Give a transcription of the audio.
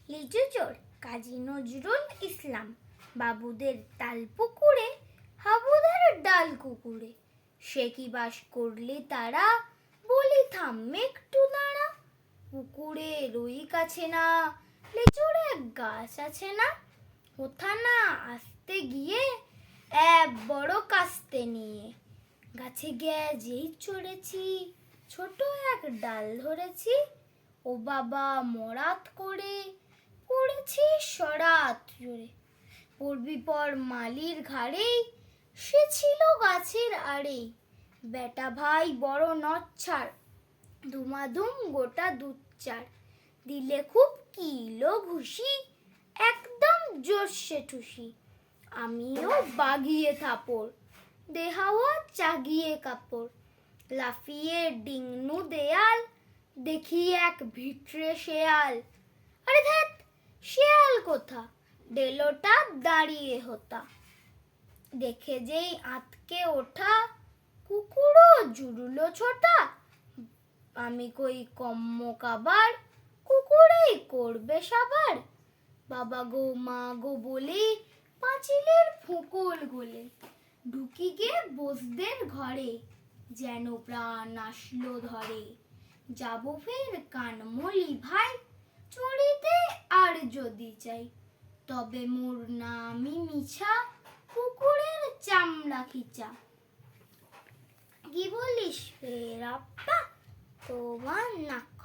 লিচু চোর কাজী নজরুল ইসলাম, বাবুদের তাল পুকুরে হাবুদের ডাল কুকুরে। সে কি বাস করলে তারা, বলি থামবে একটু দাঁড়া। পুকুরে রুই কাছে না, লিচুর এক গাছ আছে না, কোথা না আসতে গিয়ে এক বড় কাস্তে নিয়ে। গাছে গিয়ে যেই চড়েছি, ছোট এক ডাল ধরেছি, ও বাবা মরাত করে পড়েছি সরাত জোরে। পড়বি পর মালির ঘাড়েই, সে ছিল গাছের আড়েই। বেটা ভাই বড় নচ্ছার, ধুমাধুম গোটা দুচ্চার। দিলে খুব কিলো ঘুষি, একদম জোরসে ঠুসি। আমিও বাগিয়ে থাপড়, দেহাওয়া চাগিয়ে কাপড়। লাফিয়ে ডিংনু দেয়াল, দেখি এক ভিটরে শেয়াল। আরে ধ্যাৎ, শেয়াল কোথা, ডেলোটা দাঁড়িয়ে হোতা। দেখে যেই আঁতকে ওঠা, কুকুরও জুড়লো ছোটা। আমি কই কম্ম কাবার, কুকুরেই করবে সাবার। বাবা গো মা গো বলি, পাঁচিলের ফুকুল গলে ঢুকি গিয়ে বসদের ঘরে, যেন প্রাণ আসলো ধরে। যাবো ফের কানমলি ভাই, চড়িতে আর যদি চাই, তবে মোর নামই মিছা, কুকুরের চামড়া খিচা। কি বলিস ফের আপ্পা, তোমার নাক